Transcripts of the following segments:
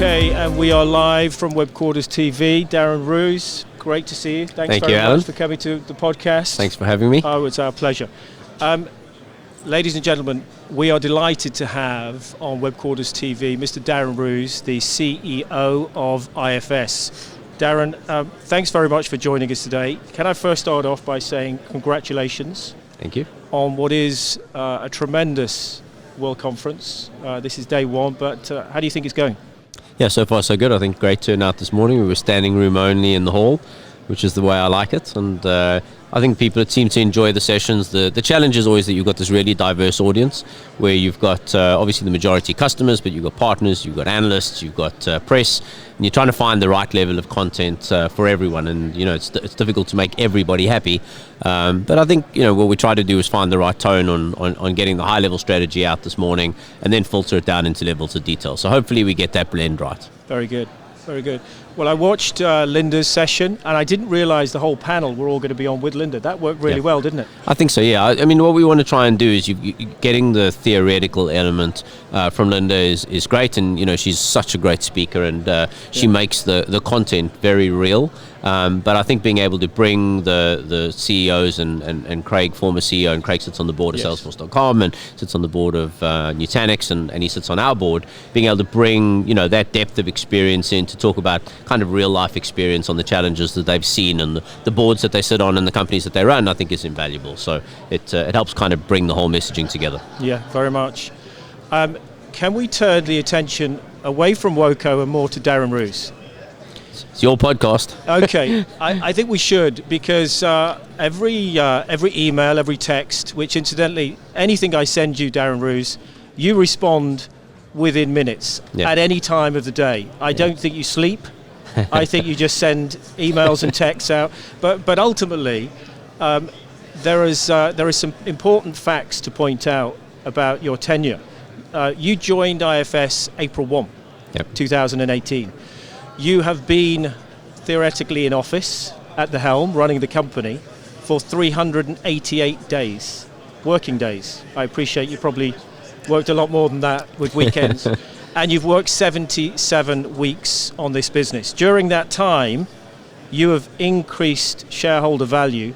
Okay, and we are live from WebQuarters TV. Darren Roos, great to see you. Thank you, very Alan. much for coming to the podcast. Thanks for having me. Oh, it's our pleasure. Ladies and gentlemen, we are delighted to have on WebQuarters TV Mr. Darren Roos, the CEO of IFS. Darren, thanks very much for joining us today. Can I first start off by saying congratulations. Thank you. On what is a tremendous World Conference. This is day one, but how do you think it's going? Yeah, so far so good. I think great turnout this morning. We were standing room only in the hall, which is the way I like it. And I think people seem to enjoy the sessions. The challenge is always that you've got this really diverse audience where you've got obviously the majority customers, but you've got partners, you've got analysts, you've got press, and you're trying to find the right level of content for everyone. And, you know, it's difficult to make everybody happy. But I think, you know, what we try to do is find the right tone on getting the high level strategy out this morning and then filter it down into levels of detail. So hopefully we get that blend right. Very good. Very good. Well, I watched Linda's session, and I didn't realize the whole panel were all going to be on with Linda. That worked really well, didn't it? I think so, yeah. I mean, what we want to try and do is getting the theoretical element from Linda is great, and, you know, she's such a great speaker, and she makes the content very real. But I think being able to bring the CEOs and Craig, former CEO, and Craig sits on the board of Salesforce.com and sits on the board of Nutanix, and he sits on our board, being able to bring, you know, that depth of experience in to talk about kind of real life experience on the challenges that they've seen and the boards that they sit on and the companies that they run, I think is invaluable. So it helps kind of bring the whole messaging together. Yeah, very much. Can we turn the attention away from WOCO and more to Darren Roos? It's your podcast. Okay, I think we should, because every email, every text, which incidentally, anything I send you, Darren Roos, you respond within minutes at any time of the day. I don't think you sleep. I think you just send emails and texts out. But ultimately, there is some important facts to point out about your tenure. You joined IFS April 1, 2018. You have been theoretically in office at the helm, running the company, for 388 days, working days. I appreciate you probably worked a lot more than that with weekends. And you've worked 77 weeks on this business. During that time, you have increased shareholder value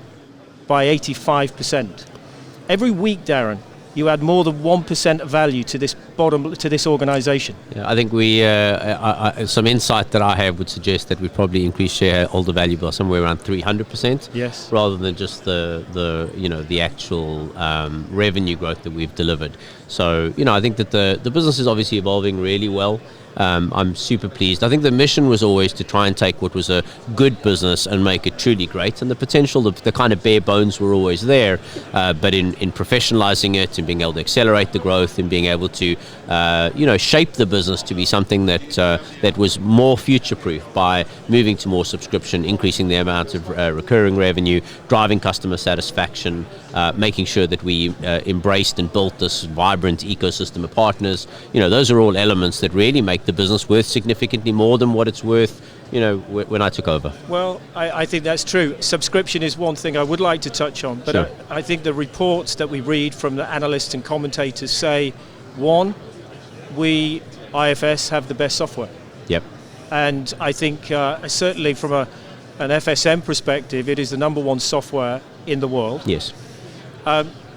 by 85%. Every week, Darren, you add more than 1% of value to this organization. Yeah, I think some insight that I have would suggest that we probably increase shareholder value by somewhere around 300%. Yes. Rather than just the actual revenue growth that we've delivered. So, you know, I think that the business is obviously evolving really well. I'm super pleased. I think the mission was always to try and take what was a good business and make it truly great, and the potential, the kind of bare bones were always there, but in professionalizing it and being able to accelerate the growth and being able to shape the business to be something that was more future-proof by moving to more subscription, increasing the amount of recurring revenue, driving customer satisfaction, making sure that we embraced and built this vibrant ecosystem of partners. You know, those are all elements that really make the business worth significantly more than what it's worth, you know, when I took over. Well, I think that's true. Subscription is one thing I would like to touch on, but sure. I think the reports that we read from the analysts and commentators say, one, we, IFS, have the best software. Yep. And I think certainly from an FSM perspective, it is the number one software in the world. Yes.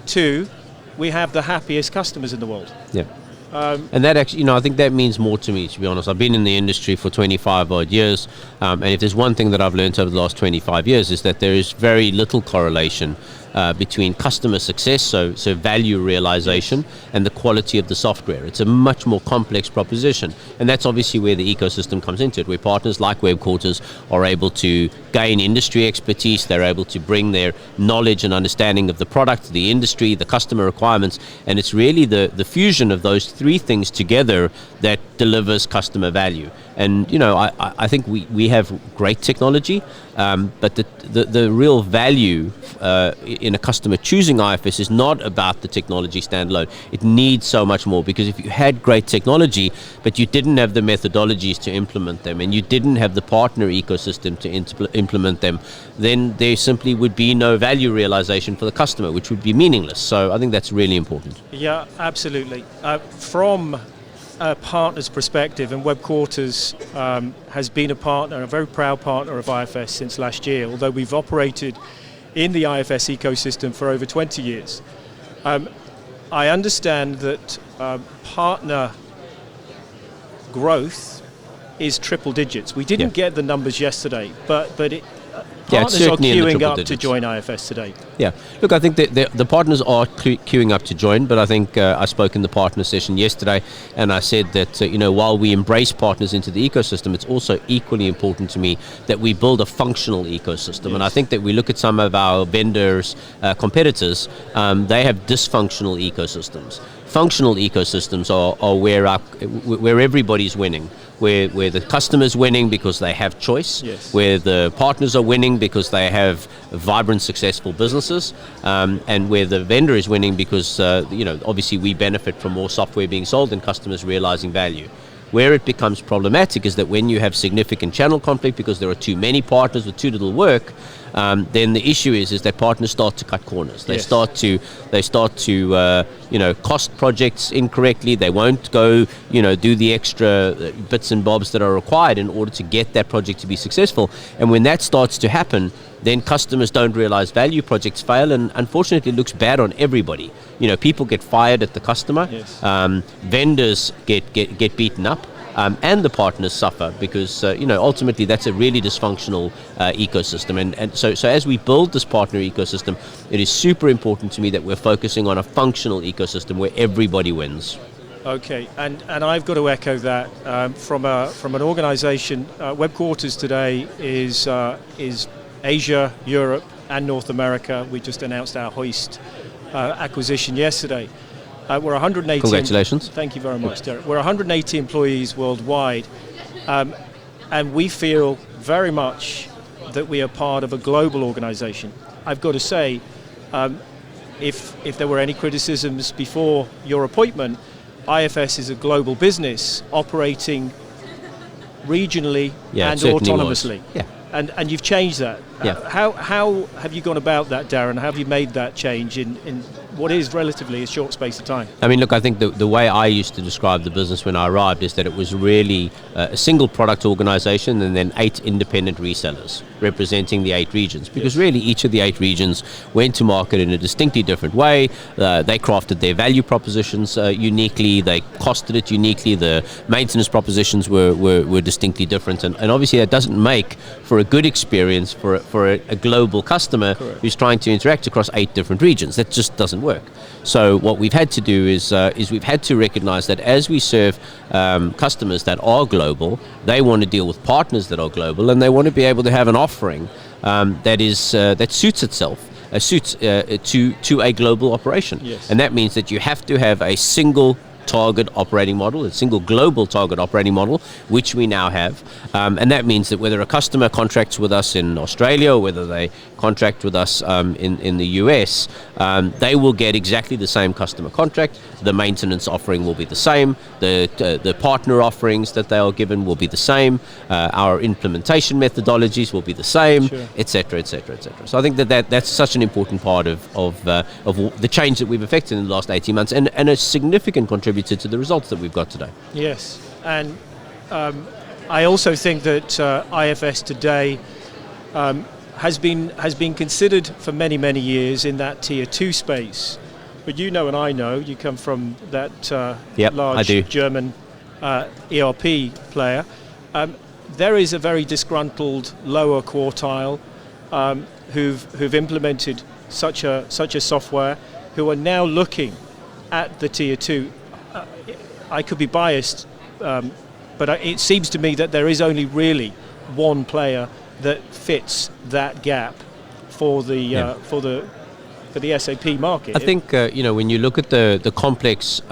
Two, we have the happiest customers in the world. Yeah. And that actually, you know, I think that means more to me, to be honest. I've been in the industry for 25 odd years, and if there's one thing that I've learned over the last 25 years is that there is very little correlation between customer success, so value realization, and the quality of the software. It's a much more complex proposition, and that's obviously where the ecosystem comes into it, where partners like WebQuarters are able to gain industry expertise, they're able to bring their knowledge and understanding of the product, the industry, the customer requirements, and it's really the fusion of those three things together that delivers customer value. And, you know, I think we have great technology, but the real value in a customer choosing IFS is not about the technology standalone. It needs so much more, because if you had great technology, but you didn't have the methodologies to implement them, and you didn't have the partner ecosystem to implement them, then there simply would be no value realization for the customer, which would be meaningless. So I think that's really important. Yeah, absolutely. From a partner's perspective, and WebQuarters has been a partner, a very proud partner of IFS since last year, although we've operated in the IFS ecosystem for over 20 years. I understand that partner growth is triple digits. We didn't get the numbers yesterday, but partners are queuing up to join IFS today. Yeah, look, I think that the partners are queuing up to join, but I think I spoke in the partner session yesterday, and I said that while we embrace partners into the ecosystem, it's also equally important to me that we build a functional ecosystem. Yes. And I think that we look at some of our vendors, competitors, they have dysfunctional ecosystems. Functional ecosystems are where everybody's winning, where the customer's winning because they have choice, yes, where the partners are winning because they have vibrant, successful businesses, and where the vendor is winning because obviously we benefit from more software being sold and customers realizing value. Where it becomes problematic is that when you have significant channel conflict because there are too many partners with too little work, then the issue is that partners start to cut corners. They start to cost projects incorrectly. They won't go do the extra bits and bobs that are required in order to get that project to be successful. And when that starts to happen, then customers don't realize value, projects fail, and unfortunately it looks bad on everybody. People get fired at the customer, yes, vendors get beaten up, and the partners suffer because ultimately that's a really dysfunctional ecosystem. And so as we build this partner ecosystem, it is super important to me that we're focusing on a functional ecosystem where everybody wins. Okay, and I've got to echo that from an organization. WebQuarters today is Asia, Europe, and North America. We just announced our Hoist acquisition yesterday. We're 180. Congratulations. Thank you very much, Derek. We're 180 employees worldwide, and we feel very much that we are part of a global organization. I've got to say, if there were any criticisms before your appointment, IFS is a global business operating regionally and autonomously. Yeah. And you've changed that. Yeah. How have you gone about that, Darren? How have you made that change in what is relatively a short space of time? I mean, look, I think the way I used to describe the business when I arrived is that it was really a single product organization and then 8 independent resellers representing the 8 regions. Because really each of the 8 regions went to market in a distinctly different way. They crafted their value propositions uniquely. They costed it uniquely. The maintenance propositions were distinctly different. And obviously that doesn't make for a good experience for a global customer. Correct. Who's trying to interact across 8 different regions. That just doesn't work. So what we've had to do is we've had to recognize that as we serve customers that are global, they want to deal with partners that are global, and they want to be able to have an offering that suits itself. To a global operation. Yes. And that means that you have to have a single target operating model, a single global target operating model, which we now have. And that means that whether a customer contracts with us in Australia or whether they contract with us in the US, they will get exactly the same customer contract. The maintenance offering will be the same. The partner offerings that they are given will be the same. Our implementation methodologies will be the same, etc., etc., etc. So I think that's such an important part of the change that we've effected in the last 18 months and a significant contributor to the results that we've got today. Yes, and I also think that IFS today has been considered for many years in that tier 2 space. But and I know you come from that large German ERP player. There is a very disgruntled lower quartile who've implemented such a software, who are now looking at the tier 2. I could be biased, but it seems to me that there is only really one player that fits that gap for the SAP market. I think when you look at the complex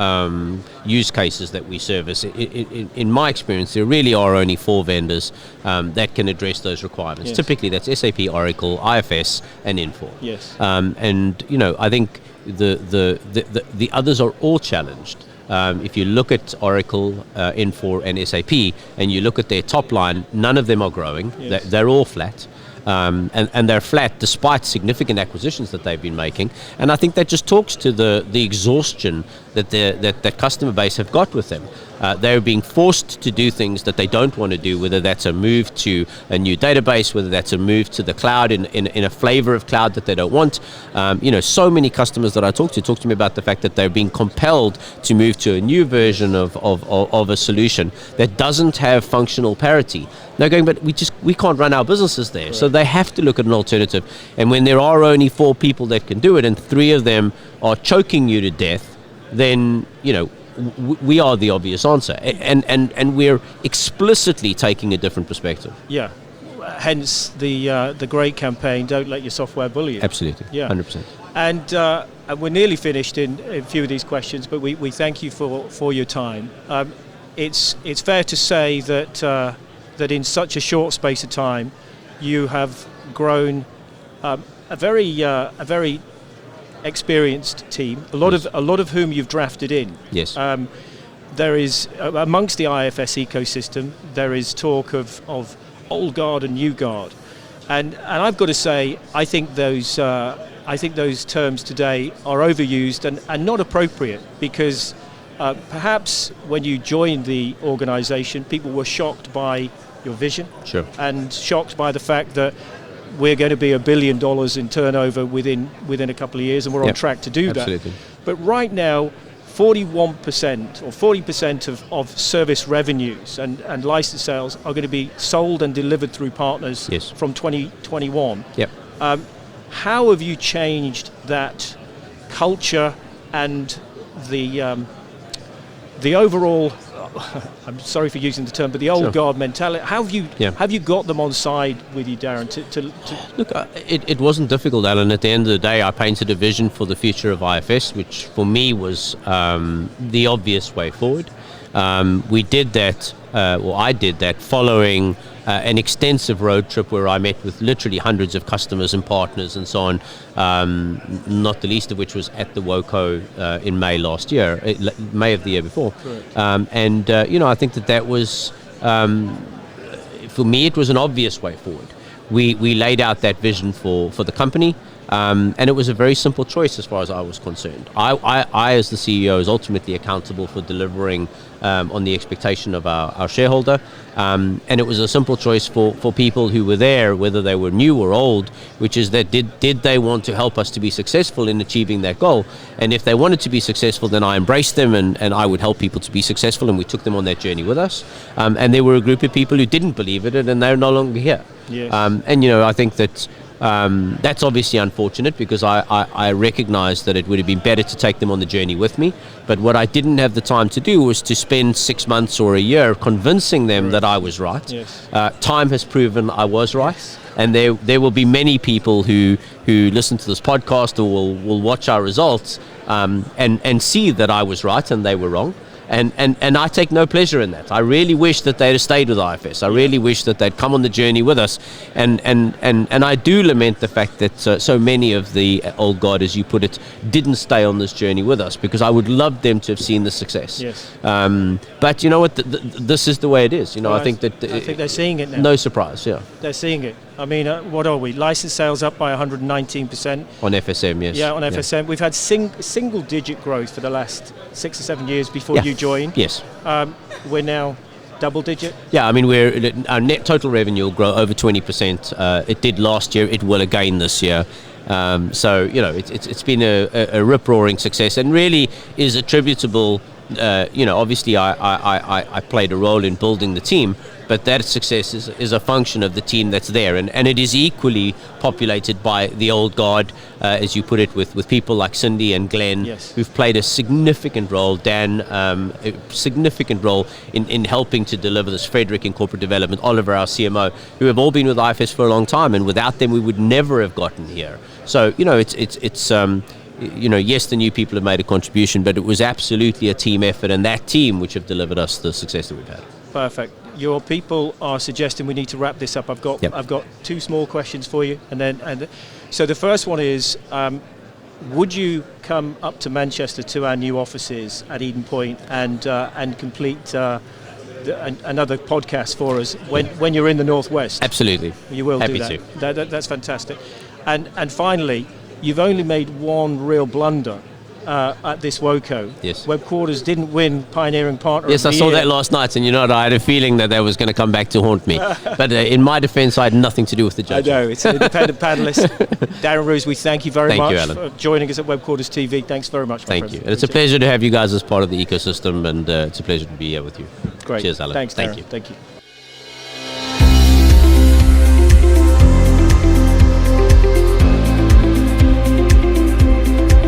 use cases that we service, in my experience, there really are only 4 vendors that can address those requirements. Yes. Typically, that's SAP, Oracle, IFS, and Infor. Yes. And I think the others are all challenged. If you look at Oracle, Infor, and SAP, and you look at their top line, none of them are growing. Yes. They're all flat. And they're flat despite significant acquisitions that they've been making. And I think that just talks to the exhaustion that customer base have got with them. They're being forced to do things that they don't want to do, whether that's a move to a new database, whether that's a move to the cloud in a flavor of cloud that they don't want. So many customers that I talk to me about the fact that they're being compelled to move to a new version of a solution that doesn't have functional parity. They're going, but we can't run our businesses there. Right. So they have to look at an alternative. And when there are only 4 people that can do it and 3 of them are choking you to death, then, we are the obvious answer. And we're explicitly taking a different perspective. Yeah. Hence the great campaign, Don't Let Your Software Bully You. Absolutely. Yeah. 100%. And we're nearly finished in a few of these questions, but we thank you for your time. It's fair to say that in such a short space of time, you have grown a very experienced team. A lot of whom you've drafted in. Yes. There is amongst the IFS ecosystem, there is talk of old guard and new guard, and I've got to say, I think those terms today are overused and not appropriate, because perhaps when you joined the organization, people were shocked by your vision. Sure. And shocked by the fact that we're going to be $1 billion in turnover within a couple of years, and we're on track to do absolutely. That. But right now, 41% or 40% of service revenues and license sales are going to be sold and delivered through partners. Yes. From 2021. Yep. How have you changed that culture and the overall, I'm sorry for using the term, but the old guard mentality? How have you got them on side with you, Darren? Look, it wasn't difficult, Alan. At the end of the day, I painted a vision for the future of IFS, which for me was the obvious way forward. We did that, I did that following an extensive road trip where I met with literally hundreds of customers and partners and so on, not the least of which was at the WOCO in May last year, May of the year before. I think that was, for me, it was an obvious way forward. We laid out that vision for the company. And it was a very simple choice as far as I was concerned. I as the CEO, is ultimately accountable for delivering on the expectation of our shareholder. And it was a simple choice for people who were there, whether they were new or old, which is that did they want to help us to be successful in achieving that goal? And if they wanted to be successful, then I embraced them and I would help people to be successful, and we took them on that journey with us. And there were a group of people who didn't believe it, and they're no longer here. Yes. I think that that's obviously unfortunate, because I recognize that it would have been better to take them on the journey with me. But what I didn't have the time to do was to spend 6 months or a year convincing them that I was right. Yes. Time has proven I was right. And there will be many people who listen to this podcast or will watch our results and see that I was right and they were wrong. And I take no pleasure in that. I really wish that they'd have stayed with IFS. I really wish that they'd come on the journey with us. And I do lament the fact that so many of the old guard, as you put it, didn't stay on this journey with us, because I would love them to have seen the success. Yes. But you know what? This is the way it is. I think they're seeing it now. No surprise. Yeah. They're seeing it. I mean, what are we? License sales up by 119%. On FSM, yes. Yeah, on FSM. Yeah. We've had single-digit growth for the last 6 or 7 years before you joined. Yes. We're now double-digit. Yeah, I mean, our net total revenue will grow over 20%. It did last year. It will again this year. It's been a rip-roaring success, and really is attributable. Obviously, I played a role in building the team, but that success is a function of the team that's there, and it is equally populated by the old guard, as you put it, with people like Cindy and Glenn, yes, who've played a significant role, Dan, a significant role in helping to deliver this, Frederick in corporate development, Oliver, our CMO, who have all been with IFS for a long time, and without them we would never have gotten here. So, yes, the new people have made a contribution, but it was absolutely a team effort, and that team which have delivered us the success that we've had. Perfect. Your people are suggesting we need to wrap this up. I've got 2 small questions for you, so the first one is, would you come up to Manchester to our new offices at Eden Point and complete another podcast for us when you're in the Northwest? Absolutely. You will. Happy do that. That's fantastic. And finally, you've only made one real blunder at this WOCO. Yes. WebQuarters didn't win Pioneering Partner Yes, of I the saw Year. that last night, and I had a feeling that was going to come back to haunt me. But in my defence, I had nothing to do with the judging. I know, it's an independent panelist. Darren Roos, we thank you very much Alan. for joining us at WebQuarters TV. Thanks very much, my Thank friend. you. And it's a pleasure to have you guys as part of the ecosystem, and it's a pleasure to be here with you. Great. Cheers, Alan. Thanks, Darren. Thank you. Thank you.